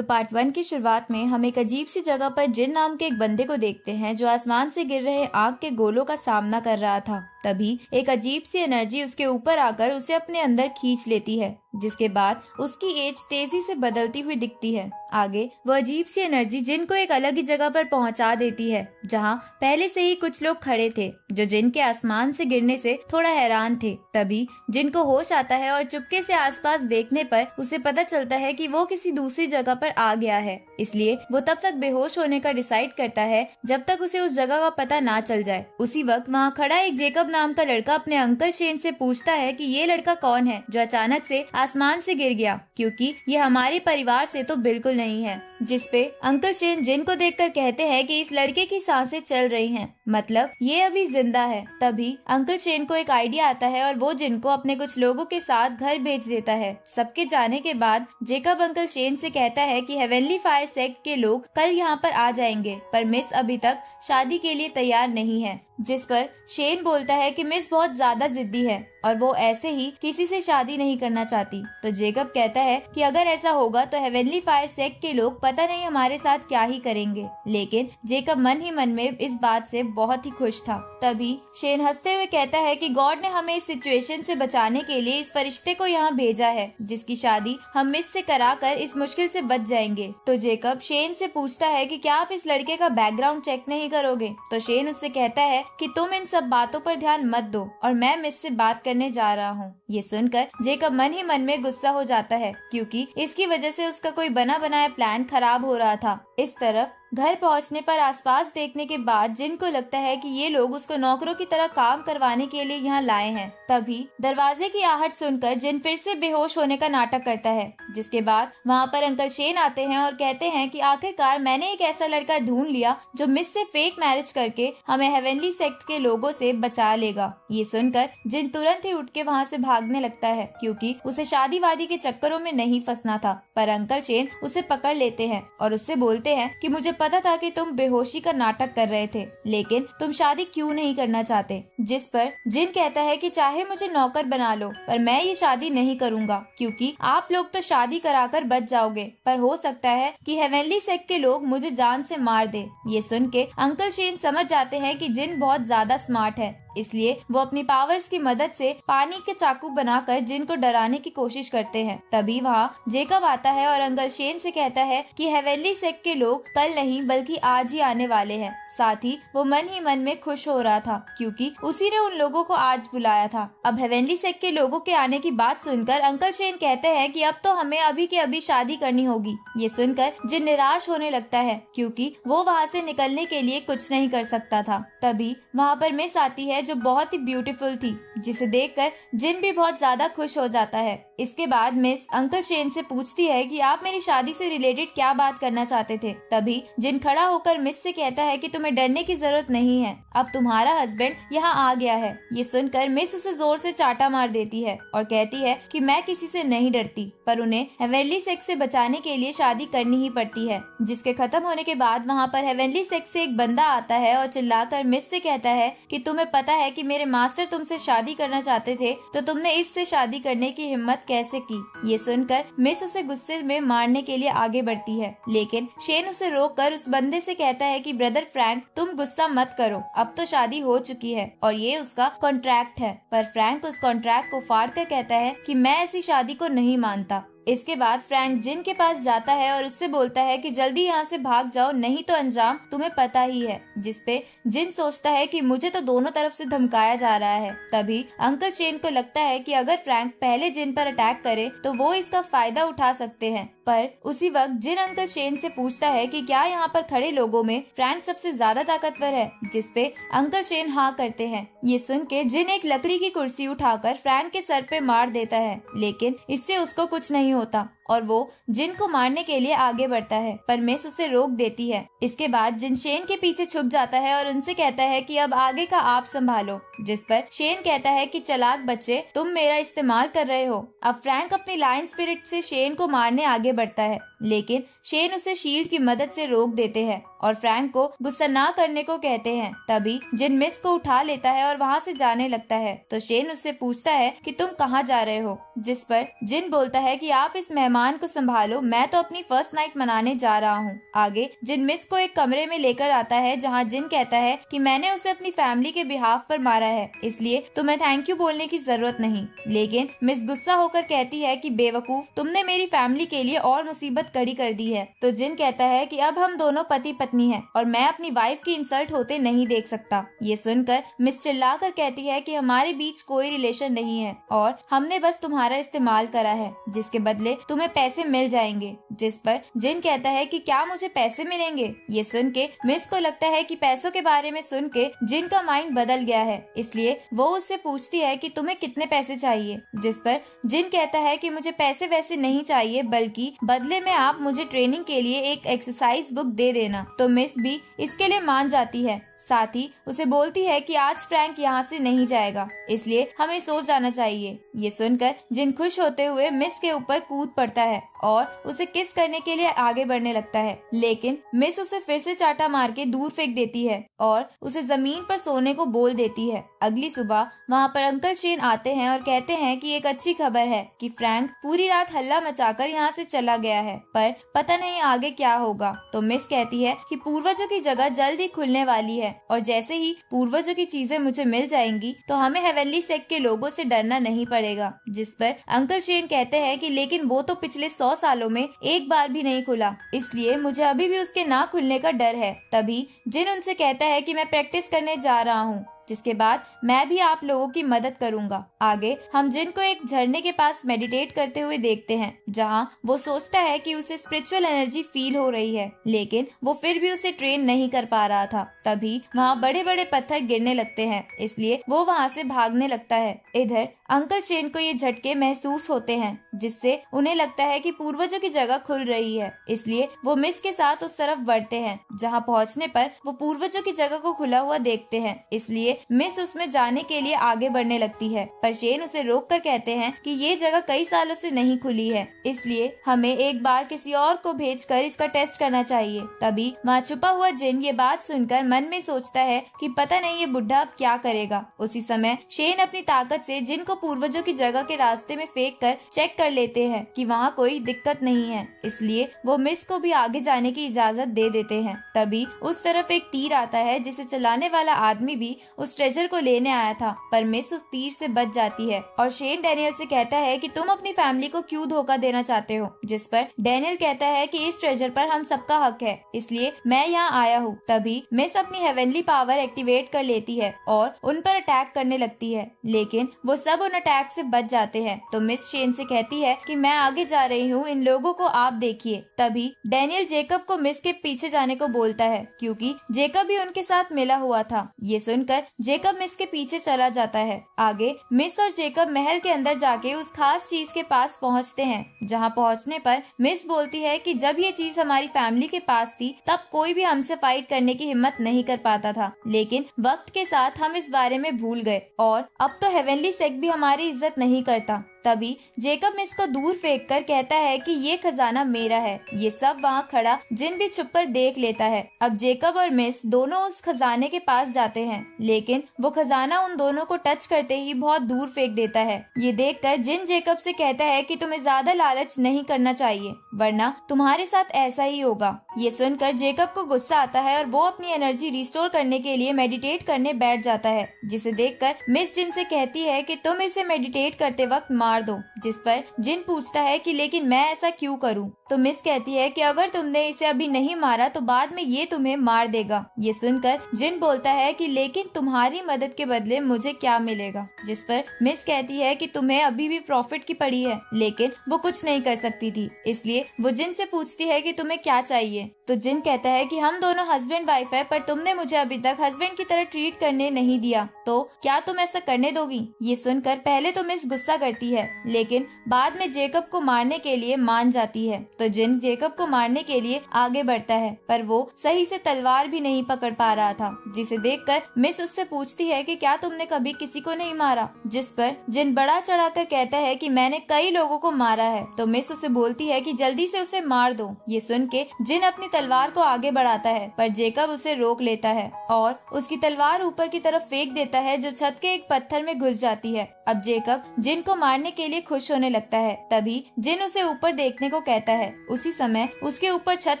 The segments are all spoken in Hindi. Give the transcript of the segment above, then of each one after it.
तो पार्ट 1 की शुरुआत में हम एक अजीब सी जगह पर जिन नाम के एक बंदे को देखते हैं जो आसमान से गिर रहे आग के गोलों का सामना कर रहा था। तभी एक अजीब सी एनर्जी उसके ऊपर आकर उसे अपने अंदर खींच लेती है, जिसके बाद उसकी एज तेजी से बदलती हुई दिखती है। आगे वो अजीब सी एनर्जी जिन को एक अलग ही जगह पर पहुंचा देती है, जहां पहले से ही कुछ लोग खड़े थे जो जिन के आसमान से गिरने से थोड़ा हैरान थे। तभी जिन को होश आता है और चुपके से आसपास देखने पर उसे पता चलता है कि वो किसी दूसरी जगह पर आ गया है, इसलिए वो तब तक बेहोश होने का डिसाइड करता है जब तक उसे उस जगह का पता ना चल जाए। उसी वक्त वहाँ खड़ा एक जेकब नाम का लड़का अपने अंकल शेन से पूछता है कि ये लड़का कौन है जो अचानक से आसमान से गिर गया, क्योंकि ये हमारे परिवार से तो बिल्कुल नहीं है। जिसपे अंकल शेन जिन को देखकर कहते हैं कि इस लड़के की सांसें चल रही हैं, मतलब ये अभी जिंदा है। तभी अंकल शेन को एक आइडिया आता है और वो जिन को अपने कुछ लोगों के साथ घर भेज देता है। सबके जाने के बाद जेकब अंकल शेन से कहता है कि हेवनली फायर सेक्ट के लोग कल यहाँ पर आ जाएंगे, पर मिस अभी तक शादी के लिए तैयार नहीं है। जिस पर शेन बोलता है कि मिस बहुत ज्यादा जिद्दी है और वो ऐसे ही किसी से शादी नहीं करना चाहती। तो जेकब कहता है कि अगर ऐसा होगा तो हेवनली फायर सेक्ट के लोग पता नहीं हमारे साथ क्या ही करेंगे। लेकिन जेकब मन ही मन में इस बात से बहुत ही खुश था। तभी शेन हंसते हुए कहता है कि गॉड ने हमें इस सिचुएशन से बचाने के लिए इस फरिश्ते को यहाँ भेजा है, जिसकी शादी हम मिस से कराकर इस मुश्किल से बच जाएंगे। तो जेकब शेन से पूछता है कि क्या आप इस लड़के का बैकग्राउंड चेक नहीं करोगे। तो शेन उससे कहता है कि तुम इन सब बातों पर ध्यान मत दो और मैं मिस से बात करने जा रहा हूँ। ये सुनकर जेकब मन ही मन में गुस्सा हो जाता है, क्योंकि इसकी वजह से उसका कोई बना बनाया प्लान खराब हो रहा था। इस तरफ घर पहुंचने पर आसपास देखने के बाद जिन को लगता है कि ये लोग उसको नौकरों की तरह काम करवाने के लिए यहाँ लाए हैं। तभी दरवाजे की आहट सुनकर जिन फिर से बेहोश होने का नाटक करता है, जिसके बाद वहाँ पर अंकल शेन आते हैं और कहते हैं कि आखिरकार मैंने एक ऐसा लड़का ढूंढ लिया जो मिस से फेक मैरिज करके हमें हेवनली सेक्ट के लोगों से बचा लेगा। ये सुनकर जिन तुरंत ही उठ के वहाँ से भागने लगता है, क्योंकि उसे शादी वादी के चक्करों में नहीं फंसना था। पर अंकल शेन उसे पकड़ लेते हैं और उससे बोलते हैं कि मुझे पता था कि तुम बेहोशी का नाटक कर रहे थे, लेकिन तुम शादी क्यों नहीं करना चाहते। जिस पर जिन कहता है कि चाहे मुझे नौकर बना लो, पर मैं ये शादी नहीं करूंगा, क्योंकि आप लोग तो शादी कराकर बच जाओगे, पर हो सकता है कि हेवनली सेक्ट के लोग मुझे जान से मार दे। ये सुन के अंकल शेन समझ जाते हैं कि जिन बहुत ज्यादा स्मार्ट है, इसलिए वो अपनी पावर्स की मदद से पानी के चाकू बनाकर जिन को डराने की कोशिश करते हैं। तभी वहाँ जेकब आता है और अंकल शेन से कहता है कि हेवनली सेक्ट के लोग कल नहीं बल्कि आज ही आने वाले हैं। साथ ही वो मन ही मन में खुश हो रहा था, क्योंकि उसी ने उन लोगों को आज बुलाया था। अब हेवनली सेक्ट के लोगों के आने की बात सुनकर अंकल शेन कहते हैं कि अब तो हमें अभी के अभी शादी करनी होगी। ये सुनकर जिन निराश होने लगता है, क्योंकि वो वहाँ से निकलने के लिए कुछ नहीं कर सकता था। तभी वहाँ पर मिस आती है जो बहुत ही ब्यूटीफुल थी, जिसे देखकर जिन भी बहुत ज्यादा खुश हो जाता है। इसके बाद मिस अंकल शेन से पूछती है कि आप मेरी शादी से रिलेटेड क्या बात करना चाहते थे। तभी जिन खड़ा होकर मिस से कहता है कि तुम्हें डरने की जरूरत नहीं है, अब तुम्हारा हस्बैंड यहाँ आ गया है। ये सुनकर मिस उसे जोर से चाटा मार देती है और कहती है कि मैं किसी से नहीं डरती, पर उन्हें हेवनली सेक्ट से बचाने के लिए शादी करनी ही पड़ती है। जिसके खत्म होने के बाद वहाँ पर हेवनली सेक्ट से एक बंदा आता है और चिल्लाकर मिस से कहता है कि तुम्हें पता है कि मेरे मास्टर तुमसे शादी करना चाहते थे, तो तुमने इससे शादी करने की हिम्मत कैसे की। ये सुनकर मिस उसे गुस्से में मारने के लिए आगे बढ़ती है, लेकिन शेन उसे रोककर उस बंदे से कहता है कि ब्रदर फ्रैंक तुम गुस्सा मत करो, अब तो शादी हो चुकी है और ये उसका कॉन्ट्रैक्ट है। पर फ्रैंक उस कॉन्ट्रैक्ट को फाड़ कर कहता है कि मैं ऐसी शादी को नहीं मानता। इसके बाद फ्रैंक जिन के पास जाता है और उससे बोलता है कि जल्दी यहाँ से भाग जाओ, नहीं तो अंजाम तुम्हें पता ही है। जिसपे जिन सोचता है कि मुझे तो दोनों तरफ से धमकाया जा रहा है। तभी अंकल शेन को लगता है कि अगर फ्रैंक पहले जिन पर अटैक करे तो वो इसका फायदा उठा सकते हैं। पर उसी वक्त जिन अंकल शेन से पूछता है कि क्या यहाँ पर खड़े लोगों में फ्रैंक सबसे ज्यादा ताकतवर है, जिसपे अंकल शेन हाँ करते हैं। ये सुन के जिन एक लकड़ी की कुर्सी उठाकर फ्रैंक के सर पे मार देता है, लेकिन इससे उसको कुछ नहीं होता और वो जिन को मारने के लिए आगे बढ़ता है, पर मिस उसे रोक देती है। इसके बाद जिन शेन के पीछे छुप जाता है और उनसे कहता है कि अब आगे का आप संभालो। जिस पर शेन कहता है कि चालाक बच्चे तुम मेरा इस्तेमाल कर रहे हो। अब फ्रैंक अपनी लायन स्पिरिट से शेन को मारने आगे बढ़ता है, लेकिन शेन उसे शील्ड की मदद से रोक देते हैं और फ्रैंक को गुस्सा ना करने को कहते हैं। तभी जिन मिस को उठा लेता है और वहाँ से जाने लगता है। तो शेन उससे पूछता है कि तुम कहाँ जा रहे हो, जिस पर जिन बोलता है कि आप इस मेहमान सामान को संभालो, मैं तो अपनी फर्स्ट नाइट मनाने जा रहा हूँ। आगे जिन मिस को एक कमरे में लेकर आता है जहाँ जिन कहता है कि मैंने उसे अपनी फैमिली के बिहाफ पर मारा है, इसलिए तुम्हें थैंक यू बोलने की जरूरत नहीं। लेकिन मिस गुस्सा होकर कहती है कि बेवकूफ, तुमने मेरी फैमिली के लिए और मुसीबत खड़ी कर दी है। तो जिन कहता है कि अब हम दोनों पति पत्नी हैं और मैं अपनी वाइफ की इंसल्ट होते नहीं देख सकता। ये सुनकर मिस चिल्लाकर कहती है कि हमारे बीच कोई रिलेशन नहीं है और हमने बस तुम्हारा इस्तेमाल करा है, जिसके बदले तुम्हें पैसे मिल जाएंगे। जिस पर जिन कहता है कि क्या मुझे पैसे मिलेंगे? ये सुन के मिस को लगता है कि पैसों के बारे में सुन के जिन का माइंड बदल गया है, इसलिए वो उससे पूछती है कि तुम्हें कितने पैसे चाहिए। जिस पर जिन कहता है कि मुझे पैसे वैसे नहीं चाहिए, बल्कि बदले में आप मुझे ट्रेनिंग के लिए एक एक्सरसाइज बुक दे देना। तो मिस भी इसके लिए मान जाती है। साथ ही उसे बोलती है कि आज फ्रैंक यहाँ से नहीं जाएगा, इसलिए हमें सो जाना चाहिए। ये सुनकर जिन खुश होते हुए मिस के ऊपर कूद पड़ता है और उसे किस करने के लिए आगे बढ़ने लगता है, लेकिन मिस उसे फिर से चाटा मार के दूर फेंक देती है और उसे जमीन पर सोने को बोल देती है। अगली सुबह वहाँ पर अंकल शेन आते हैं और कहते हैं कि एक अच्छी खबर है कि फ्रैंक पूरी रात हल्ला मचाकर यहाँ से चला गया है, पर पता नहीं आगे क्या होगा। तो मिस कहती है कि पूर्वजों की जगह जल्द ही खुलने वाली है और जैसे ही पूर्वजों की चीजें मुझे मिल जाएंगी तो हमें हेवनली सेक्ट के लोगों से डरना नहीं पड़ेगा। जिस पर अंकल शेन कहते हैं कि लेकिन वो तो पिछले 100 सालों में एक बार भी नहीं खुला, इसलिए मुझे अभी भी उसके ना खुलने का डर है। तभी जिन उनसे कहता है कि मैं प्रैक्टिस करने जा रहा हूँ, जिसके बाद मैं भी आप लोगों की मदद करूंगा। आगे हम जिन को एक झरने के पास मेडिटेट करते हुए देखते हैं, जहां वो सोचता है कि उसे स्पिरिचुअल एनर्जी फील हो रही है, लेकिन वो फिर भी उसे ट्रेन नहीं कर पा रहा था। तभी वहां बड़े बड़े पत्थर गिरने लगते हैं, इसलिए वो वहां से भागने लगता है। इधर अंकल शेन को ये झटके महसूस होते हैं, जिससे उन्हें लगता है कि पूर्वजों की जगह खुल रही है, इसलिए वो मिस के साथ उस तरफ बढ़ते हैं। जहाँ पहुँचने पर वो पूर्वजों की जगह को खुला हुआ देखते हैं, इसलिए मिस उसमें जाने के लिए आगे बढ़ने लगती है, पर शेन उसे रोककर कहते हैं कि ये जगह कई सालों से नहीं खुली है, इसलिए हमें एक बार किसी और को भेजकर इसका टेस्ट करना चाहिए। तभी वहाँ छुपा हुआ जिन ये बात सुनकर मन में सोचता है कि पता नहीं ये बुढ़ा अब क्या करेगा। उसी समय शेन अपनी ताकत से जिन को पूर्वजों की जगह के रास्ते में फेंक कर चेक कर लेते हैं कि वहाँ कोई दिक्कत नहीं है, इसलिए वो मिस को भी आगे जाने की इजाजत दे देते हैं। तभी उस तरफ एक तीर आता है, जिसे चलाने वाला आदमी भी उस ट्रेजर को लेने आया था, पर मिस उस तीर से बच जाती है और शेन डैनियल से कहता है कि तुम अपनी फैमिली को क्यों धोखा देना चाहते हो। जिस पर डैनियल कहता है कि इस ट्रेजर पर हम सबका हक है, इसलिए मैं यहाँ आया हूँ। तभी मिस अपनी हेवनली पावर एक्टिवेट कर लेती है और उन पर अटैक करने लगती है, लेकिन वो सब उन अटैक से बच जाते हैं। तो मिस शेन से कहती है कि मैं आगे जा रही हूँ, इन लोगों को आप देखिए। तभी डैनियल जेकब को मिस के पीछे जाने को बोलता है, क्योंकि जेकब भी उनके साथ मिला हुआ था। ये सुनकर जेकब मिस के पीछे चला जाता है। आगे मिस और जेकब महल के अंदर जाके उस खास चीज के पास पहुंचते हैं। जहां पहुंचने पर मिस बोलती है कि जब ये चीज हमारी फैमिली के पास थी तब कोई भी हमसे फाइट करने की हिम्मत नहीं कर पाता था, लेकिन वक्त के साथ हम इस बारे में भूल गए और अब तो हेवनली सेक्ट भी हमारी इज्जत नहीं करता। तभी जेकब मिस को दूर फेंक कर कहता है कि ये खजाना मेरा है। ये सब वहाँ खड़ा जिन भी छुपकर देख लेता है। अब जेकब और मिस दोनों उस खजाने के पास जाते हैं, लेकिन वो खजाना उन दोनों को टच करते ही बहुत दूर फेंक देता है। ये देखकर जिन जेकब से कहता है कि तुम्हें ज्यादा लालच नहीं करना चाहिए, वरना तुम्हारे साथ ऐसा ही होगा। ये सुनकर जेकब को गुस्सा आता है और वो अपनी एनर्जी रिस्टोर करने के लिए मेडिटेट करने बैठ जाता है, जिसे देखकर मिस जिन से कहती है कि तुम इसे मेडिटेट करते वक्त मार दो। जिस पर जिन पूछता है कि लेकिन मैं ऐसा क्यों करूं? तो मिस कहती है कि अगर तुमने इसे अभी नहीं मारा तो बाद में ये तुम्हें मार देगा। ये सुनकर जिन बोलता है कि लेकिन तुम्हारी मदद के बदले मुझे क्या मिलेगा? जिस पर मिस कहती है कि तुम्हें अभी भी प्रॉफिट की पड़ी है, लेकिन वो कुछ नहीं कर सकती थी, इसलिए वो जिन से पूछती है कि तुम्हें क्या चाहिए। तो जिन कहता है कि हम दोनों हस्बैंड वाइफ है, पर तुमने मुझे अभी तक हस्बैंड की तरह ट्रीट करने नहीं दिया, तो क्या तुम ऐसा करने दोगी? ये सुनकर पहले तो मिस गुस्सा करती है, लेकिन बाद में जेकब को मारने के लिए मान जाती है। तो जिन जेकब को मारने के लिए आगे बढ़ता है, पर वो सही से तलवार भी नहीं पकड़ पा रहा था, जिसे देखकर मिस उससे पूछती है कि क्या तुमने कभी किसी को नहीं मारा, जिस पर जिन बड़ा चढ़ाकर कहता है कि मैंने कई लोगों को मारा है। तो मिस उसे बोलती है कि जल्दी से उसे मार दो। ये सुन के जिन अपनी तलवार को आगे बढ़ाता है, पर जेकब उसे रोक लेता है और उसकी तलवार ऊपर की तरफ फेंक देता है, जो छत के एक पत्थर में घुस जाती है। अब जेकब जिन को मारने के लिए खुश होने लगता है, तभी जिन उसे ऊपर देखने को कहता है। उसी समय उसके ऊपर छत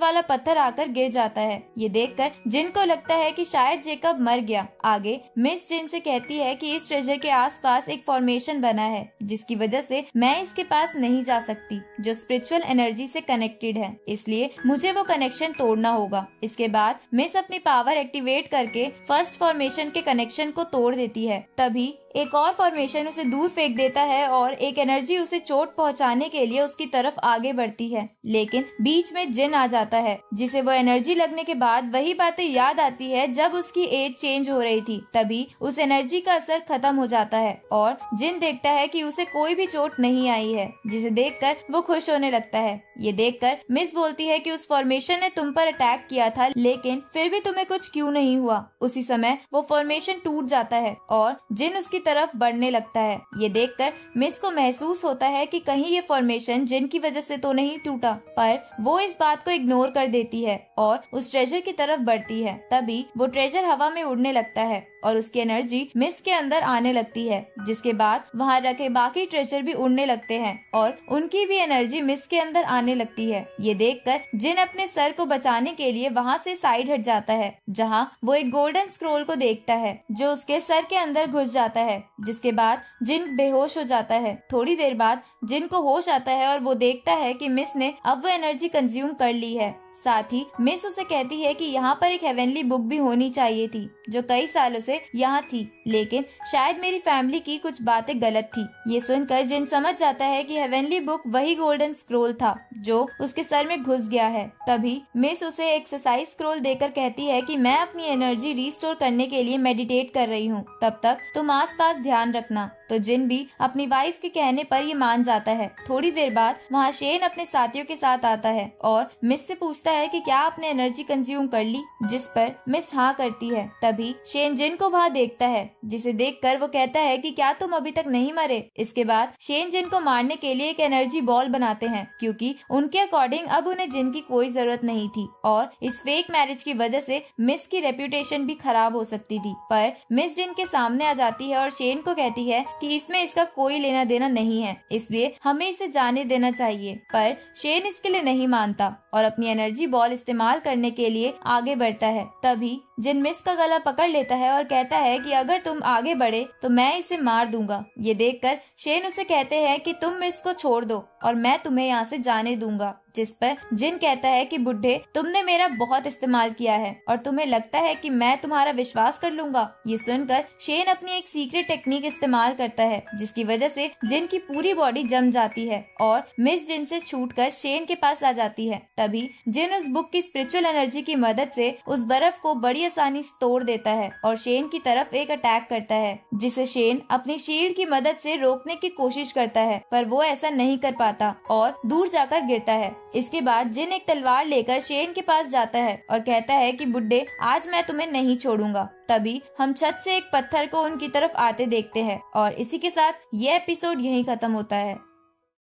वाला पत्थर आकर गिर जाता है। ये देखकर जिन को लगता है कि शायद जेकब मर गया। आगे मिस जिन से कहती है कि इस ट्रेजर के आसपास एक फॉर्मेशन बना है, जिसकी वजह से मैं इसके पास नहीं जा सकती, जो स्पिरिचुअल एनर्जी से कनेक्टेड है, इसलिए मुझे वो कनेक्शन तोड़ना होगा। इसके बाद मिस अपनी पावर एक्टिवेट करके फर्स्ट फॉर्मेशन के कनेक्शन को तोड़ देती है। तभी एक और फॉर्मेशन उसे दूर फेंक देता है और एक एनर्जी उसे चोट पहुंचाने के लिए उसकी तरफ आगे बढ़ती है, लेकिन बीच में जिन आ जाता है, जिसे वो एनर्जी लगने के बाद वही बातें याद आती है जब उसकी एज चेंज हो रही थी। तभी उस एनर्जी का असर खत्म हो जाता है और जिन देखता है कि उसे कोई भी चोट नहीं आई है, जिसे देखकर वो खुश होने लगता है। ये देखकर मिस बोलती है कि उस फॉर्मेशन ने तुम पर अटैक किया था, लेकिन फिर भी तुम्हें कुछ क्यों नहीं हुआ। उसी समय वो फॉर्मेशन टूट जाता है और जिन उसकी तरफ बढ़ने लगता है। ये देखकर मिस को महसूस होता है कि कहीं ये फॉर्मेशन जिन की वजह से तो नहीं टूटा, पर वो इस बात को इग्नोर कर देती है और उस ट्रेजर की तरफ बढ़ती है। तभी वो ट्रेजर हवा में उड़ने लगता है और उसकी एनर्जी मिस के अंदर आने लगती है, जिसके बाद वहाँ रखे बाकी ट्रेजर भी उड़ने लगते हैं और उनकी भी एनर्जी मिस के अंदर आने लगती है। ये देखकर जिन अपने सर को बचाने के लिए वहाँ से साइड हट जाता है, जहाँ वो एक गोल्डन स्क्रोल को देखता है जो उसके सर के अंदर घुस जाता है, जिसके बाद जिन बेहोश हो जाता है। थोड़ी देर बाद जिन को होश आता है और वो देखता है कि मिस ने अब वो एनर्जी कंज्यूम कर ली है। साथ ही मिस उसे कहती है कि यहाँ पर एक हेवनली बुक भी होनी चाहिए थी, जो कई सालों से यहाँ थी, लेकिन शायद मेरी फैमिली की कुछ बातें गलत थी। ये सुनकर जिन समझ जाता है कि हेवनली बुक वही गोल्डन स्क्रोल था जो उसके सर में घुस गया है। तभी मिस उसे एक्सरसाइज स्क्रोल देकर कहती है कि मैं अपनी एनर्जी रिस्टोर करने के लिए मेडिटेट कर रही हूँ, तब तक तुम आसपास ध्यान रखना। तो जिन भी अपनी वाइफ के कहने पर ये मान जाता है। थोड़ी देर बाद वहाँ शेन अपने साथियों के साथ आता है और मिस से पूछता है कि क्या आपने एनर्जी कंज्यूम कर ली, जिस पर मिस हाँ करती है। तभी शेन जिन को वहाँ देखता है, जिसे देखकर वो कहता है कि क्या तुम अभी तक नहीं मरे। इसके बाद शेन जिन को मारने के लिए एक एनर्जी बॉल बनाते हैं, क्योंकि उनके अकॉर्डिंग अब उन्हें जिन की कोई जरूरत नहीं थी और इस फेक मैरिज की वजह से मिस की रेप्यूटेशन भी खराब हो सकती थी। पर मिस जिन के सामने आ जाती है और शेन को कहती है कि इसमें इसका कोई लेना देना नहीं है, इसलिए हमें इसे जाने देना चाहिए। पर शेन इसके लिए नहीं मानता और अपनी एनर्जी बॉल इस्तेमाल करने के लिए आगे बढ़ता है। तभी जिन मिस का गला पकड़ लेता है और कहता है कि अगर तुम आगे बढ़े तो मैं इसे मार दूंगा। ये देखकर शेन उसे कहते हैं कि तुम मिस को छोड़ दो और मैं तुम्हें यहाँ से जाने दूंगा, जिस पर जिन कहता है कि बुड्ढे, तुमने मेरा बहुत इस्तेमाल किया है और तुम्हें लगता है कि मैं तुम्हारा विश्वास कर लूंगा। ये सुनकर शेन अपनी एक सीक्रेट टेक्निक इस्तेमाल करता है, जिसकी वजह से जिन की पूरी बॉडी जम जाती है और मिस जिन से छूटकर शेन के पास आ जाती है। तभी जिन उस बुक की स्पिरिचुअल एनर्जी की मदद से उस बर्फ को बड़ी आसानी से तोड़ देता है और शेन की तरफ एक अटैक करता है, जिसे शेन अपनी शील्ड की मदद से रोकने की कोशिश करता है, पर वो ऐसा नहीं कर पाता और दूर जाकर गिरता है। इसके बाद जिन एक तलवार लेकर शेन के पास जाता है और कहता है कि बुड्ढे, आज मैं तुम्हें नहीं छोड़ूंगा। तभी हम छत से एक पत्थर को उनकी तरफ आते देखते हैं और इसी के साथ ये एपिसोड यहीं खत्म होता है।